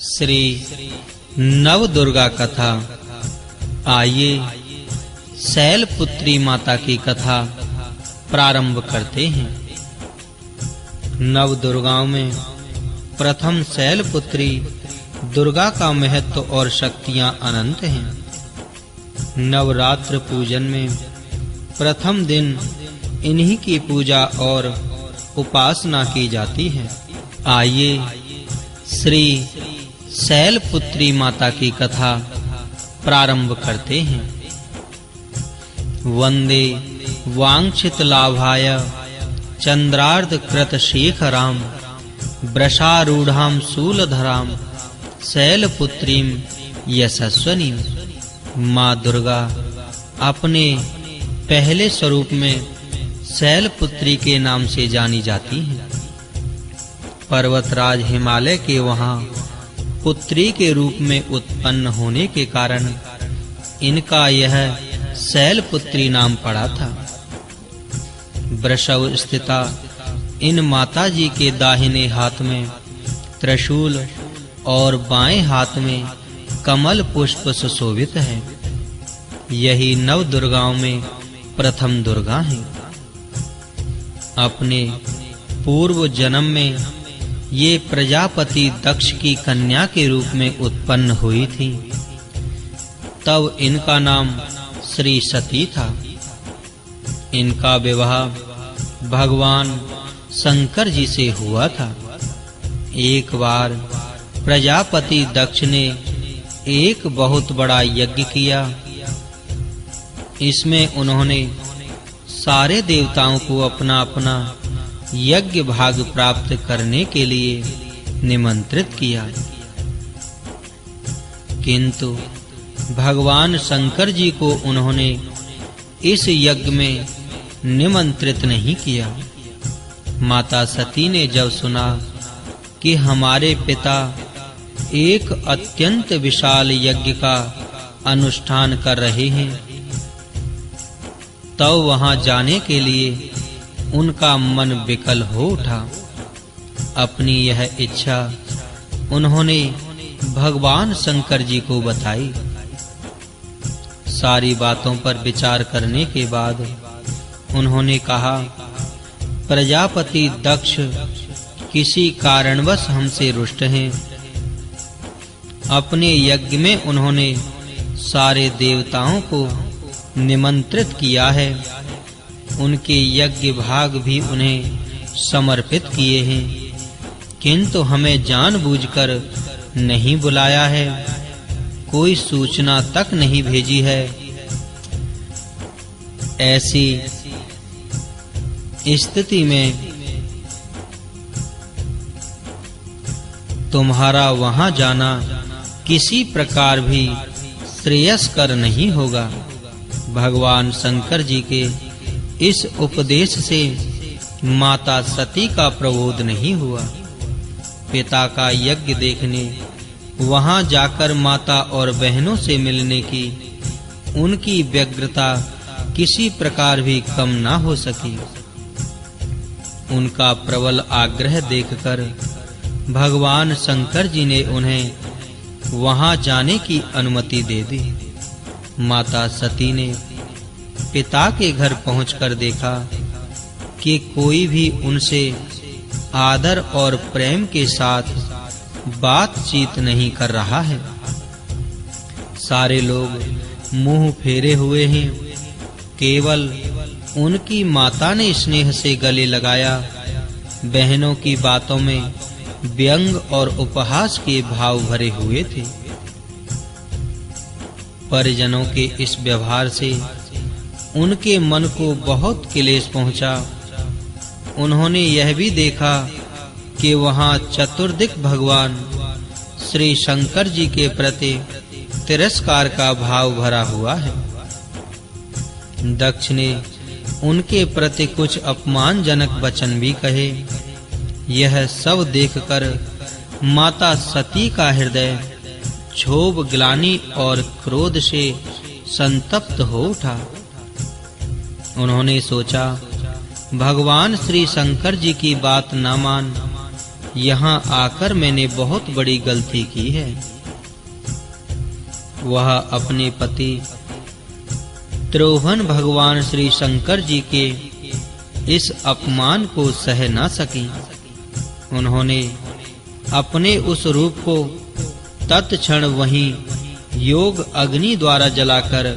श्री नव दुर्गा कथा। आइए शैलपुत्री माता की कथा प्रारंभ करते हैं। नव दुर्गाओं में प्रथम शैलपुत्री दुर्गा का महत्व और शक्तियां अनंत हैं। नवरात्र पूजन में प्रथम दिन इन्हीं की पूजा और उपासना की जाती है। आइए श्री शैलपुत्री माता की कथा प्रारंभ करते हैं। वंदे वांछित लाभाय चंद्रार्ध कृत शेखराम वृषारूढ़ाम शूलधराम शैलपुत्रीम यशस्वनीम। माँ दुर्गा अपने पहले स्वरूप में शैलपुत्री के नाम से जानी जाती हैं। पर्वतराज हिमालय के वहां पुत्री के रूप में उत्पन्न होने के कारण इनका यह शैलपुत्री नाम पड़ा था। वृषभ स्थिता इन माताजी के दाहिने हाथ में त्रिशूल और बाएं हाथ में कमल पुष्प सुशोभित है। यही नव दुर्गाओं में प्रथम दुर्गा है। अपने पूर्व जन्म में ये प्रजापति दक्ष की कन्या के रूप में उत्पन्न हुई थी। तब इनका नाम श्री सती था। इनका विवाह भगवान शंकर जी से हुआ था। एक बार प्रजापति दक्ष ने एक बहुत बड़ा यज्ञ किया। इसमें उन्होंने सारे देवताओं को अपना-अपना यज्ञ भाग प्राप्त करने के लिए निमंत्रित किया, किंतु भगवान शंकर जी को उन्होंने इस यज्ञ में निमंत्रित नहीं किया। माता सती ने जब सुना कि हमारे पिता एक अत्यंत विशाल यज्ञ का अनुष्ठान कर रहे हैं, तब वहां जाने के लिए उनका मन विकल हो उठा। अपनी यह इच्छा उन्होंने भगवान शंकर जी को बताई। सारी बातों पर विचार करने के बाद उन्होंने कहा, प्रजापति दक्ष किसी कारणवश हमसे रुष्ट हैं। अपने यज्ञ में उन्होंने सारे देवताओं को निमंत्रित किया है। उनके यज्ञ भाग भी उन्हें समर्पित किए हैं, किंतु हमें जानबूझकर नहीं बुलाया है, कोई सूचना तक नहीं भेजी है। ऐसी स्थिति में तुम्हारा वहां जाना किसी प्रकार भी श्रेयस्कर नहीं होगा। भगवान शंकर जी के इस उपदेश से माता सती का प्रबोध नहीं हुआ। पिता का यज्ञ देखने वहां जाकर माता और बहनों से मिलने की उनकी व्यग्रता किसी प्रकार भी कम ना हो सकी। उनका प्रबल आग्रह देखकर भगवान शंकर जी ने उन्हें वहां जाने की अनुमति दे दी। माता सती ने पिता के घर पहुंचकर देखा कि कोई भी उनसे आदर और प्रेम के साथ बातचीत नहीं कर रहा है। सारे लोग मुंह फेरे हुए हैं। केवल उनकी माता ने स्नेह से गले लगाया। बहनों की बातों में व्यंग और उपहास के भाव भरे हुए थे। परिजनों के इस व्यवहार से उनके मन को बहुत क्लेश पहुंचा। उन्होंने यह भी देखा कि वहां चतुर्दिक भगवान श्री शंकर जी के प्रति तिरस्कार का भाव भरा हुआ है। दक्ष ने उनके प्रति कुछ अपमानजनक वचन भी कहे। यह सब देखकर माता सती का हृदय क्षोभ, ग्लानि और क्रोध से संतप्त हो उठा। उन्होंने सोचा, भगवान श्री शंकर जी की बात न मान यहाँ आकर मैंने बहुत बड़ी गलती की है। वह अपने पति त्रिभुवन भगवान श्री शंकर जी के इस अपमान को सह न सकी। उन्होंने अपने उस रूप को तत्क्षण वहीं योग अग्नि द्वारा जलाकर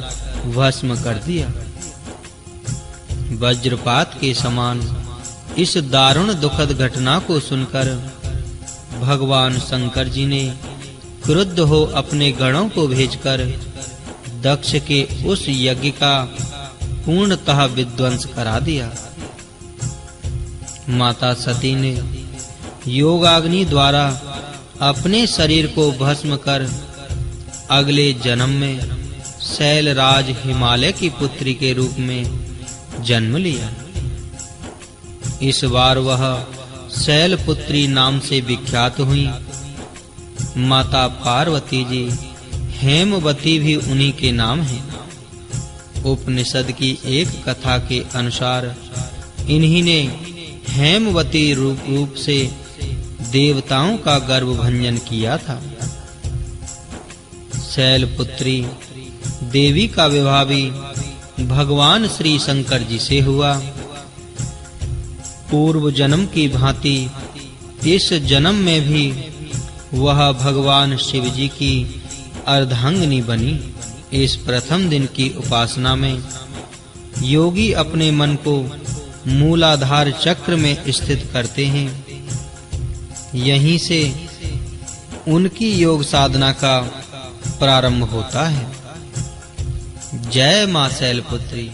भस्म कर दिया। वज्रपात के समान इस दारुण दुखद घटना को सुनकर भगवान शंकर जी ने क्रुद्ध हो अपने गणों को भेजकर दक्ष के उस यज्ञ का पूर्णतः विध्वंस करा दिया। माता सती ने योगाग्नि द्वारा अपने शरीर को भस्म कर अगले जन्म में शैलराज हिमालय की पुत्री के रूप में जन्म लिया। इस बार वह शैलपुत्री नाम से विख्यात हुई। माता पार्वती जी हेमवती भी उन्हीं के नाम है। उपनिषद की एक कथा के अनुसार इन्हीं ने हेमवती रूप से देवताओं का गर्भ भंजन किया था। शैलपुत्री देवी का विवाह भी भगवान श्री शंकर जी से हुआ। पूर्व जन्म की भांति इस जन्म में भी वह भगवान शिव जी की अर्धांगिनी बनी। इस प्रथम दिन की उपासना में योगी अपने मन को मूलाधार चक्र में स्थित करते हैं। यहीं से उनकी योग साधना का प्रारंभ होता है। जय मां शैलपुत्री।